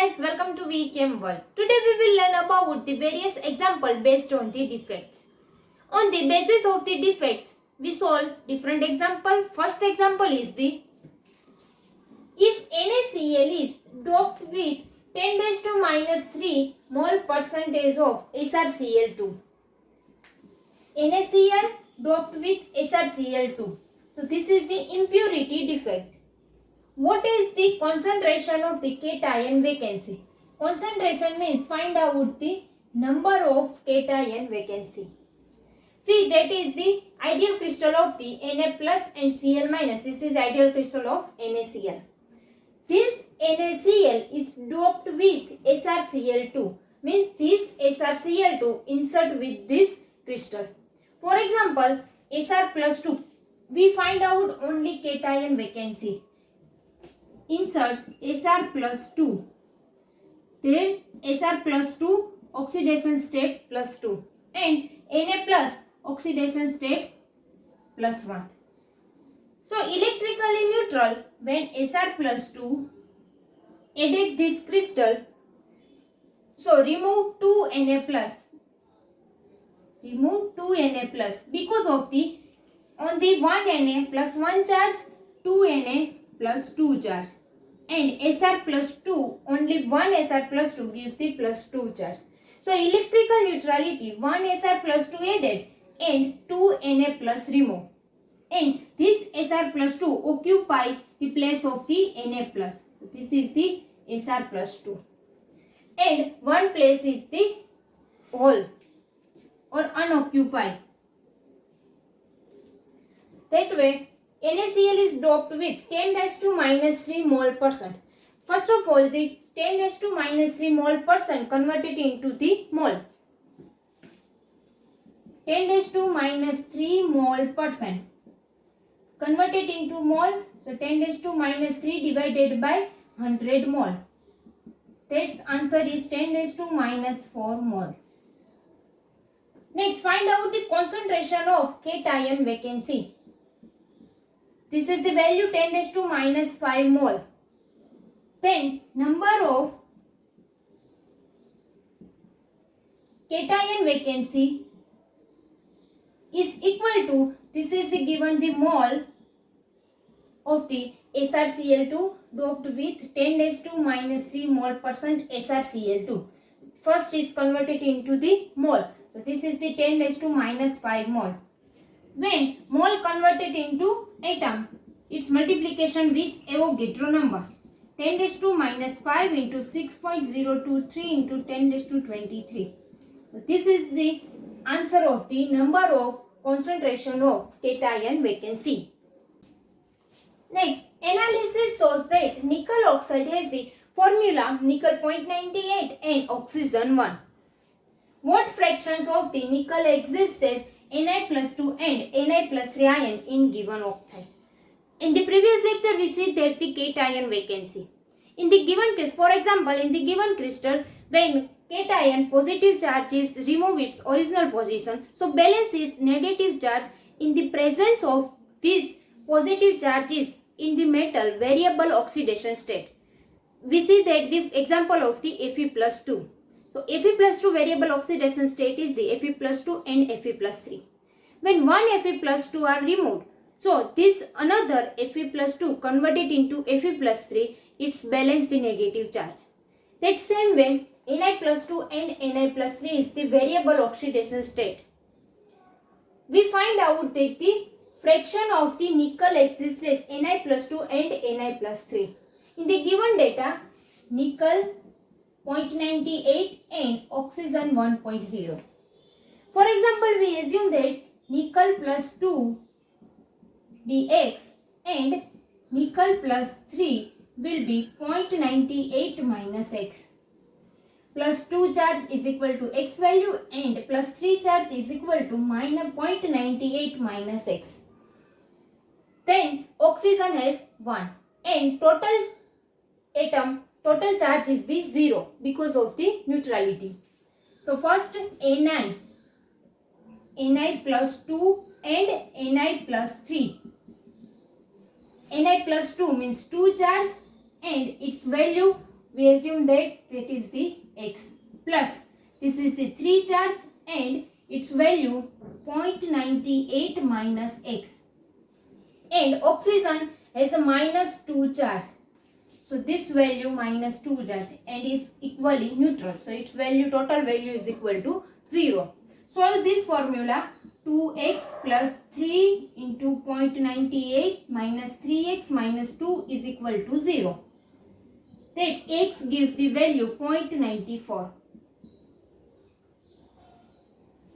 guys, welcome to VChem World. Today we will learn about the various examples based on the defects. On the basis of the defects, we solve different examples. First example is the if NaCl is doped with 10 raised to minus 3 mole percentage of SrCl2. NaCl doped with SrCl2. So this is the impurity defect. What is the concentration of the cation vacancy? Concentration means find out the number of cation vacancy. See, that is the ideal crystal of the Na plus and Cl minus. This is ideal crystal of NaCl. This NaCl is doped with SrCl2. Means this SrCl2 insert with this crystal. For example, Sr plus 2. We find out only cation vacancy. Insert Sr plus 2, then Sr plus 2 oxidation state plus 2 and Na plus oxidation state plus 1. So electrically neutral when Sr plus 2 added this crystal. So remove 2 Na plus. Remove 2 Na plus because of the on the 1 Na plus 1 charge, 2 Na plus 2 charge. And Sr plus 2, only 1 Sr plus 2 gives the plus 2 charge. So electrical neutrality, 1 Sr plus 2 added and 2 Na plus remove. And this Sr plus 2 occupy the place of the Na plus. So this is the Sr plus 2. And one place is the hole or unoccupied. That way, NaCl is doped with 10 raised to minus 3 mole percent. First of all, the 10 raised to minus 3 mole percent converted into the mole. 10 raised to minus 3 mole percent converted into mole. So 10 raised to minus 3 divided by 100 mole. That answer is 10 raised to minus 4 mole. Next, find out the concentration of cation vacancy. This is the value 10 raised to minus 5 mole. Then number of cation vacancy is equal to, this is the given the mole of the SrCl2 doped with 10 raised to minus 3 mole percent SrCl2. First is converted into the mole. So this is the 10 raised to minus 5 mole. When mole converted into atom, its multiplication with Avogadro number. 10 raised to minus 5 into 6.023 into 10 raised to 23. So this is the answer of the number of concentration of cation vacancy. Next, analysis shows that nickel oxide has the formula nickel 0.98 and oxygen 1. What fractions of the nickel exist as Na plus 2 and Na plus 3 ion in given oxide? In the previous lecture, we see that the cation vacancy. In the given case, for example, in the given crystal, when cation positive charge is remove its original position, so balance is negative charge in the presence of these positive charges in the metal variable oxidation state. We see that the example of the Fe plus 2. So Fe plus 2 variable oxidation state is the Fe plus 2 and Fe plus 3. When one Fe plus 2 are removed, so this another Fe plus 2 converted into Fe plus 3, it's balance the negative charge. That same way, Na plus 2 and Na plus 3 is the variable oxidation state. We find out that the fraction of the nickel exists as Na plus 2 and Na plus 3. In the given data, nickel 0.98 and oxygen 1.0. For example, we assume that nickel plus 2 dx and nickel plus 3 will be 0.98 minus x. Plus 2 charge is equal to x value and plus 3 charge is equal to minus 0.98 minus x. Then oxygen has 1 and total charge is the 0 because of the neutrality. So first Na plus 2 and Na plus 3. Na plus 2 means 2 charge and its value we assume that is the X plus this is the 3 charge and its value 0.98 minus X, and oxygen has a minus 2 charge, so this value minus 2 charge and is equally neutral, so its value, total value is equal to 0. Solve this formula. 2x plus 3 into 0.98 minus 3x minus 2 is equal to 0. That x gives the value 0.94.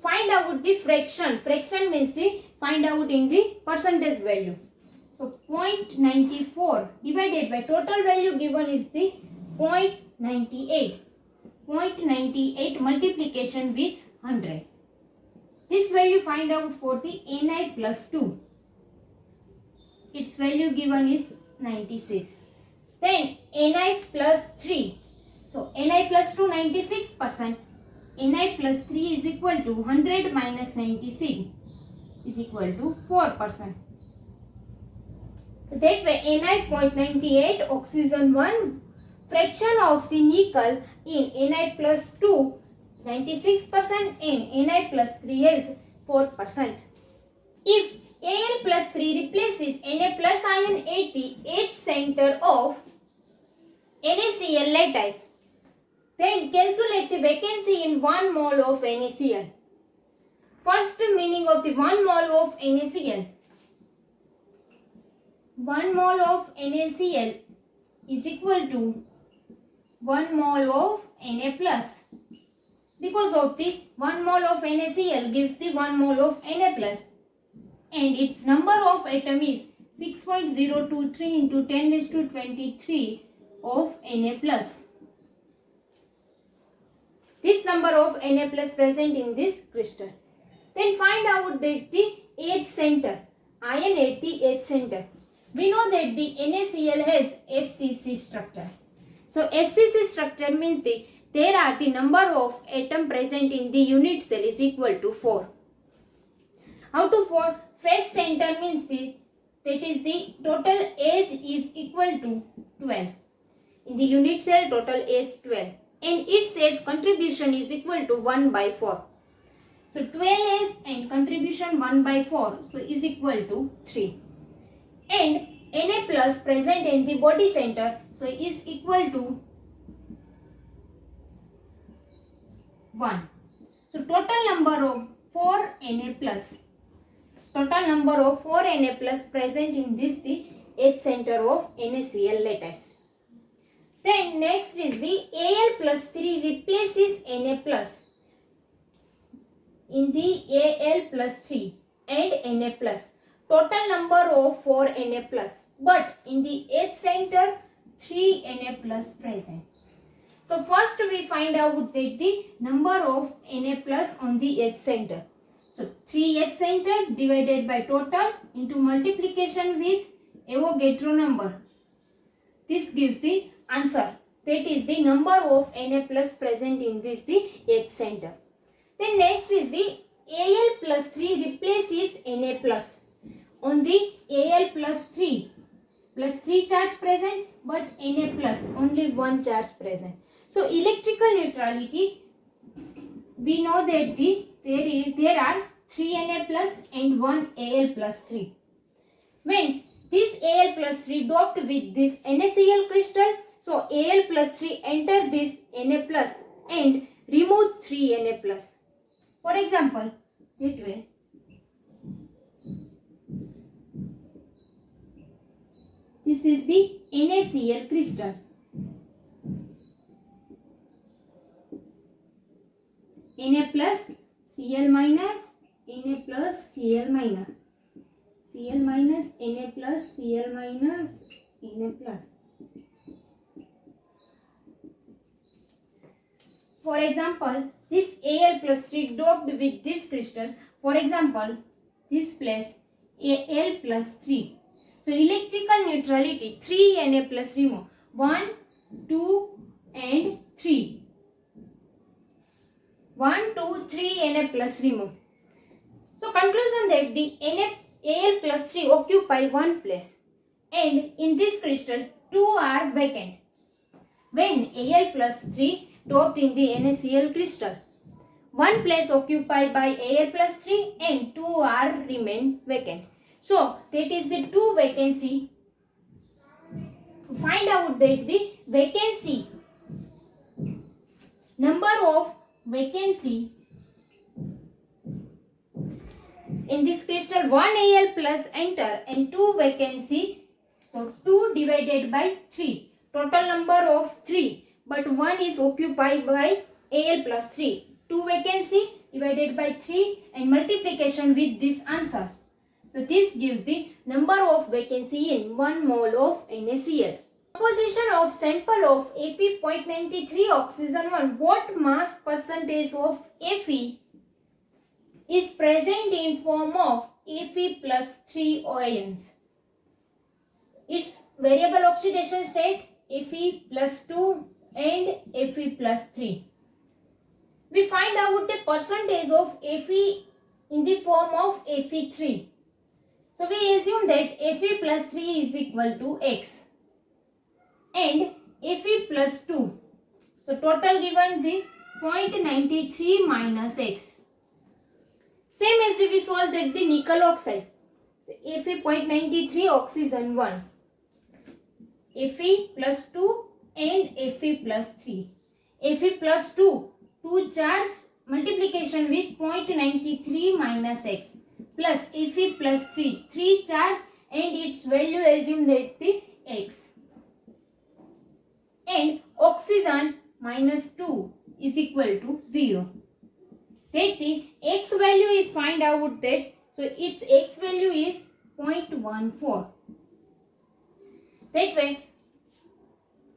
Find out the fraction. Fraction means the find out in the percentage value. So 0.94 divided by total value given is the 0.98. 0.98 multiplication with 100. This value find out for the Ni plus 2. Its value given is 96. Then Ni plus 3. So Ni plus 2 96%. Ni plus 3 is equal to 100 minus 96 is equal to 4%. So that way Ni 0.98, oxygen 1, fraction of the nickel in Ni plus 2 96% and Ni plus 3 is 4%. If Al plus 3 replaces Na plus ion at the H center of NaCl lattice, then calculate the vacancy in 1 mole of NaCl. First meaning of the 1 mole of NaCl. 1 mole of NaCl is equal to 1 mole of Na plus. Because of the 1 mole of NaCl gives the 1 mole of Na plus, and its number of atom is 6.023 into 10 raised to 23 of Na plus. This number of Na plus present in this crystal. Then find out that the H center, ion at the H center. We know that the NaCl has FCC structure. So FCC structure means there are the number of atom present in the unit cell is equal to 4. How to 4? Face center means that is the total age is equal to 12. In the unit cell total age 12 and its age contribution is equal to 1 by 4. So 12 age and contribution 1 by 4, so is equal to 3. And Na plus present in the body center, so is equal to 1. So total number of 4 Na plus. Total number of 4 Na plus present in this the H center of NaCl lattice. Then next is the Al plus 3 replaces Na plus in the Al plus 3 and Na plus. Total number of 4 Na plus, but in the H center 3 Na plus present. So first we find out that the number of Na plus on the H center. So 3 H center divided by total into multiplication with Avogadro number. This gives the answer. That is the number of Na plus present in this the H center. Then next is the Al plus 3 replaces Na plus. On the Al plus 3 charge present, but Na plus only 1 charge present. So electrical neutrality, we know that there are 3 Na plus and 1 Al plus 3. When this Al plus 3 doped with this NaCl crystal, so Al plus 3 enter this Na plus and remove 3 Na plus. For example, that way. This is the NaCl crystal. Na plus, Cl minus, Na plus, Cl minus. Cl minus, Na plus, Cl minus, Na plus. For example, this Al plus 3 doped with this crystal. For example, this place Al plus 3. So electrical neutrality, 3 Na plus remove. 1, 2 and 3. 1, 2, 3 Na plus remove. So conclusion that the Al plus 3 occupy one place, and in this crystal 2 are vacant. when Al plus 3 doped in the NaCl crystal. One place occupied by Al plus 3 and 2 are remain vacant. So that is the 2 vacancy. Find out that the vacancy, number of vacancy in this crystal, 1 Al plus enter and 2 vacancy. So 2 divided by 3. Total number of 3. But 1 is occupied by Al plus 3. 2 vacancy divided by 3 and multiplication with this answer. So this gives the number of vacancy in 1 mole of NaCl. Composition of sample of Fe.93 oxygen 1. What mass percentage of Fe is present in form of Fe plus 3 ions? Its variable oxidation state Fe plus 2 and Fe plus 3. We find out the percentage of Fe in the form of Fe3. So we assume that Fe plus 3 is equal to X and Fe plus 2. So total given the 0.93 minus X. Same as we solved that the nickel oxide. So Fe 0.93 oxygen 1. Fe plus 2 and Fe plus 3. Fe plus 2, 2 charge multiplication with 0.93 minus X plus Fe plus 3, 3 charge and its value assumed that the X. And oxygen minus 2 is equal to 0. That the X value is find out that, so its X value is 0.14. That way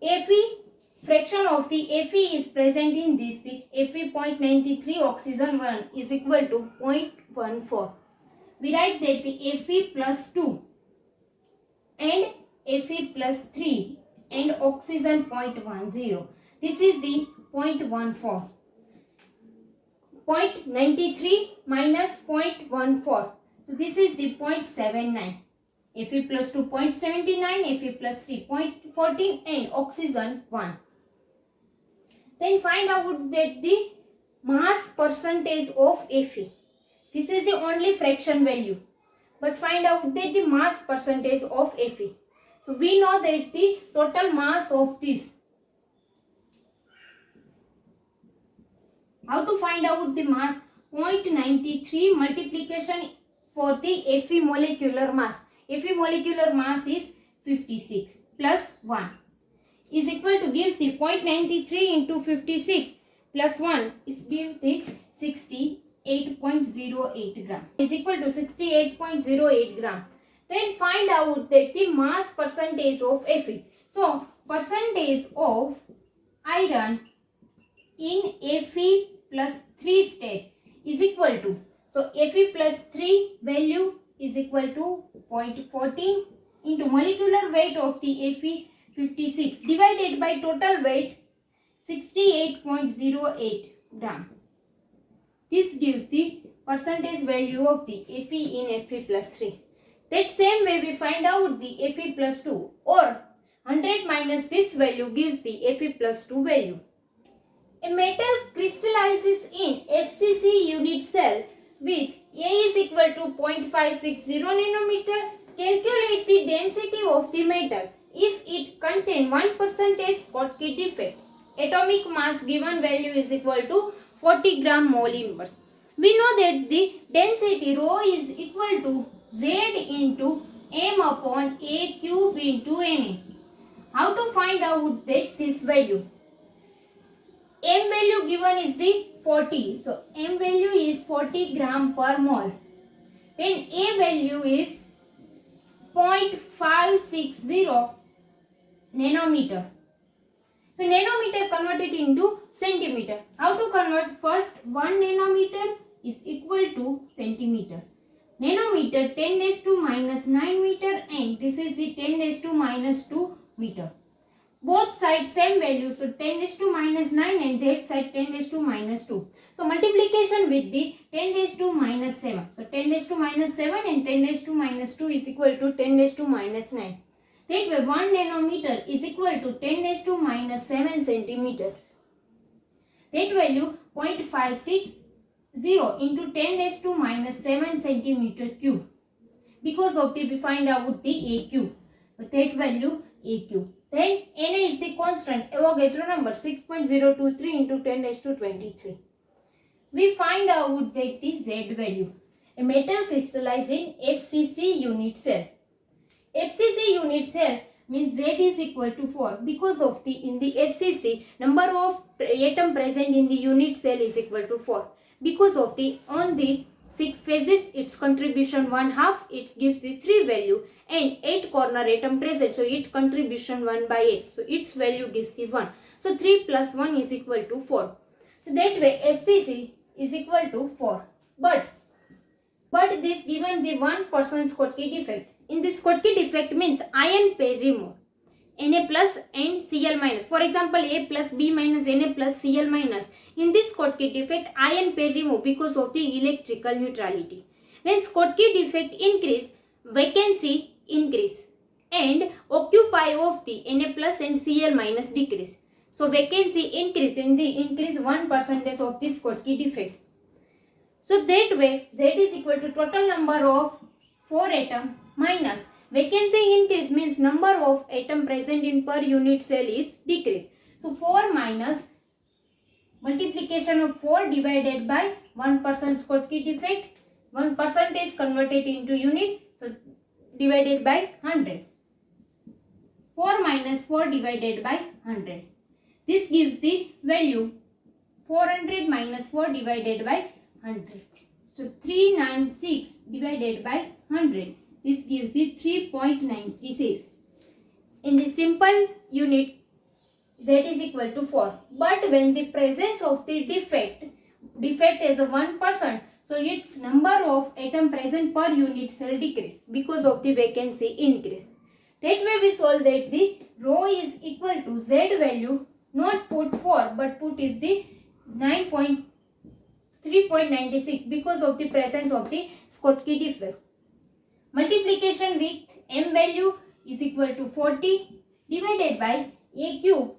Fe fraction of the Fe is present in this, the Fe 0.93 oxygen 1 is equal to 0.14. We write that the Fe plus 2 and Fe plus 3 and oxygen 0.10. This is the 0.14. 0.93 minus 0.14. So this is the 0.79. Fe plus 2 0.79, Fe plus 3 0.14 and oxygen 1. Then find out that the mass percentage of Fe. This is the only fraction value. But find out that the mass percentage of Fe. So we know that the total mass of this. How to find out the mass? 0.93 multiplication for the Fe molecular mass. Fe molecular mass is 56 plus 1 is equal to gives the 0.93 into 56 plus 1 is give the 68.08 gram is equal to 68.08 gram. Then find out that the mass percentage of Fe. So percentage of iron in Fe plus 3 state is equal to, so Fe plus 3 value is equal to 0.14 into molecular weight of the Fe 56 divided by total weight 68.08 gram. This gives the percentage value of the Fe in Fe plus 3. That same way we find out the Fe plus 2, or 100 minus this value gives the Fe plus 2 value. A metal crystallizes in FCC unit cell with A is equal to 0.560 nanometer. Calculate the density of the metal if it contains 1% Schottky defect. Atomic mass given value is equal to 40 gram mole inverse. We know that the density rho is equal to Z into M upon A cube into Na. How to find out that this value? M value given is the 40. So M value is 40 gram per mole. Then A value is 0.560 nanometer. So nanometer converted into centimeter. How to convert? First 1 nanometer is equal to centimeter. Nanometer 10 raised to minus 9 meter and this is the 10 raised to minus 2 meter. Both sides same value, so 10 raised to minus 9 and that side 10 raised to minus 2. So multiplication with the 10 raised to minus 7. So 10 raised to minus 7 and 10 raised to minus 2 is equal to 10 raised to minus 9. That way 1 nanometer is equal to 10 raised to minus 7 centimeter. That value 0.560 into 10 raised to minus 7 centimeter cube. Because of the, we find out the AQ. But that value AQ. Then Na is the constant, Avogadro number 6.023 into 10 raised to 23. We find out that the Z value. A metal crystallized in FCC unit cell. FCC unit cell means Z is equal to 4 because of the, in the FCC, number of atom present in the unit cell is equal to 4. Because of the, on the 6 phases, its contribution 1/2, it gives the 3 value, and 8 corner atom present, so its contribution 1/8, so its value gives the 1. So 3 plus 1 is equal to 4. So that way FCC is equal to 4. But this given the 1% Schottky defect. In this Schottky defect means ion pair removed. Na plus and Cl minus. For example, A plus B minus Na plus Cl minus. In this Schottky defect, ion pair removed because of the electrical neutrality. When Schottky defect increase, vacancy increase and occupy of the Na plus and Cl minus decrease. So vacancy increase in the increase 1% of the Schottky defect. So that way Z is equal to total number of 4 atom minus vacancy increase means number of atom present in per unit cell is decreased. So 4 minus multiplication of 4 divided by 1% Schottky defect. 1% is converted into unit, so divided by 100. 4 minus 4 divided by 100. This gives the value 400 minus 4 divided by 100. So 396 divided by 100. This gives the 3.936. In the simple unit, Z is equal to 4. But when the presence of the defect is a 1%, so its number of atom present per unit cell decrease because of the vacancy increase. That way we solve that the rho is equal to Z value, not put 4 but put is the 3.96 because of the presence of the Schottky defect. Multiplication with M value is equal to 40 divided by A cube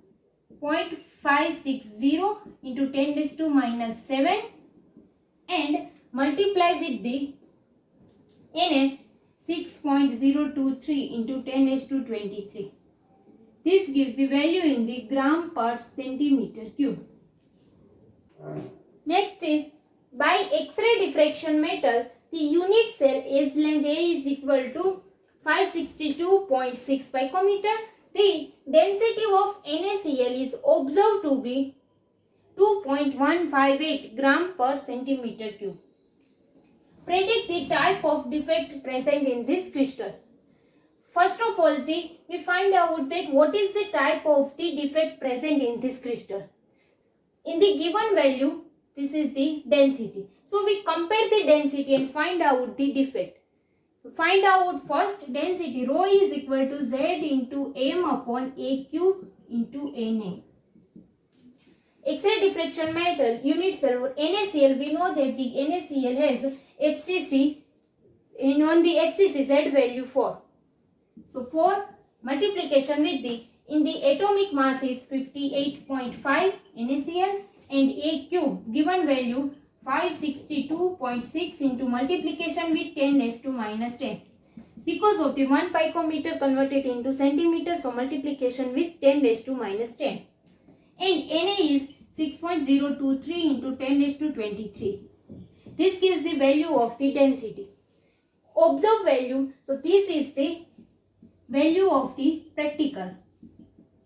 0.560 into 10 raised to minus 7 and multiply with the Na 6.023 into 10 raised to 23. This gives the value in the gram per centimeter cube. Next is, by X-ray diffraction method, the unit cell S length A is equal to 562.6 picometer. The density of NaCl is observed to be 2.158 gram per centimeter cube. Predict the type of defect present in this crystal. First of all, we find out that what is the type of the defect present in this crystal. In the given value, this is the density. So we compare the density and find out the defect. To find out first density, rho is equal to Z into M upon A cube into Na. X-ray diffraction method, unit cell, NaCl, we know that the NaCl has FCC, and on the FCC Z value 4. So 4 multiplication with the, in the atomic mass is 58.5 NaCl and A cube given value 562.6 into multiplication with 10 raised to minus 10. Because of the 1 picometer converted into centimeter, so multiplication with 10 raised to minus 10. And Na is 6.023 into 10 raised to 23. This gives the value of the density. Observed value, so this is the value of the practical.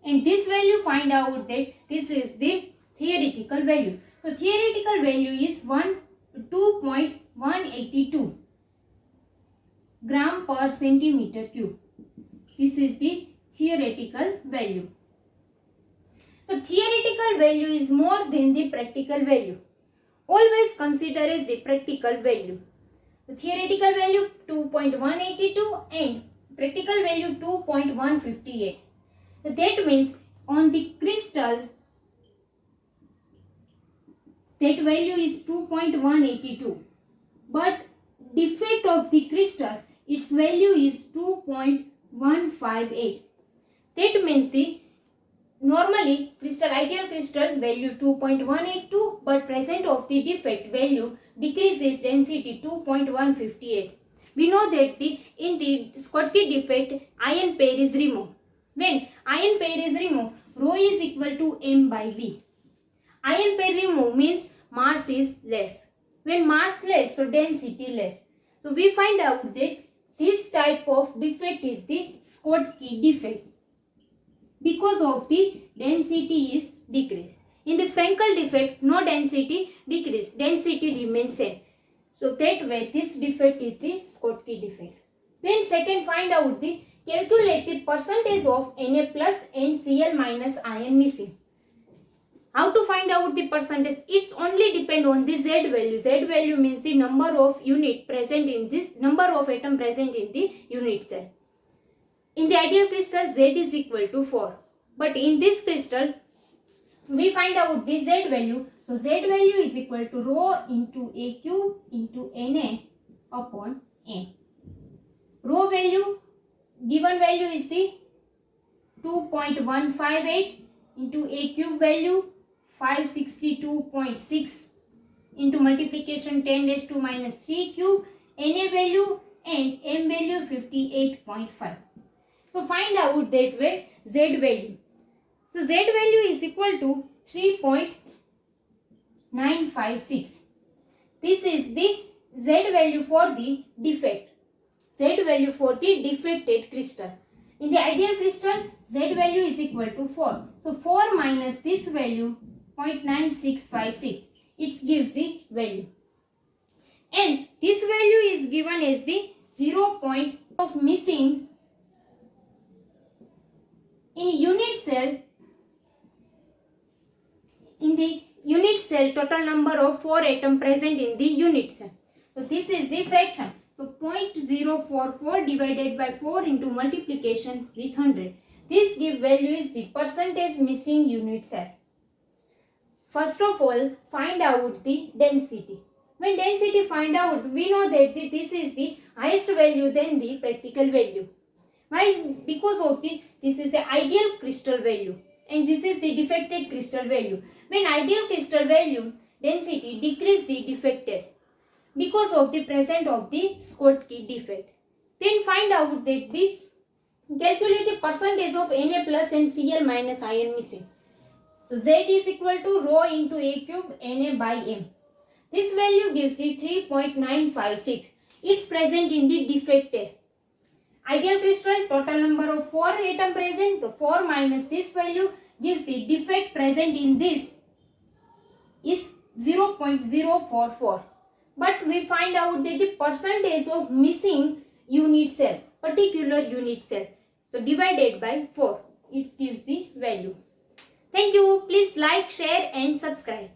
And this value find out that this is the theoretical value. So theoretical value is 2.182 gram per centimeter cube. This is the theoretical value. So theoretical value is more than the practical value. Always consider as the practical value. The theoretical value 2.182 and practical value 2.158. So that means on the crystal, that value is 2.182. But defect of the crystal, its value is 2.158. 2.158. That means the normally crystal ideal crystal value 2.182, but present of the defect value decreases density 2.158. We know that in the Schottky defect ion pair is removed. When ion pair is removed, rho is equal to m by v. Ion pair removed means mass is less. When mass less, so density less. So we find out that this type of defect is the Schottky defect because of the density is decreased. In the Frankel defect, no density decrease, density remains same. So that way this defect is the Schottky defect. Then second, find out the calculate the percentage of Na plus and Cl minus ion missing. How to find out the percentage? It's only depend on the Z value. Z value means the number of unit present in this, number of atom present in the unit cell. In the ideal crystal, Z is equal to 4. But in this crystal, we find out the Z value. So Z value is equal to rho into A cube into Na upon M. Rho value, given value is the 2.158 into A cube value 562.6 into multiplication 10 raised to minus 3 cube, Na value and M value 58.5. So find out that way Z value. So Z value is equal to 3.956. This is the Z value for the defect. Z value for the defected crystal. In the ideal crystal, Z value is equal to 4. So 4 minus this value 0.9656. It gives the value. And this value is given as the 0 point of missing in unit cell. In the unit cell, total number of 4 atoms present in the unit cell. So this is the fraction. So 0.044 divided by 4 into multiplication with 100. This give value is the percentage missing unit cell. First of all, find out the density. When density find out, we know that this is the highest value than the practical value. Why? Because of this is the ideal crystal value and this is the defected crystal value. When ideal crystal value density decrease the defected because of the presence of the Schottky defect. Then find out that the calculate the percentage of Na plus and Cl minus ion missing. So Z is equal to rho into A cube Na by M. This value gives the 3.956. It's present in the defected. Ideal crystal, total number of 4 atoms present. So 4 minus this value gives the defect present in this is 0.044. But we find out that the percentage of missing unit cell, particular unit cell. So divided by 4, it gives the value. Thank you. Please like, share and subscribe.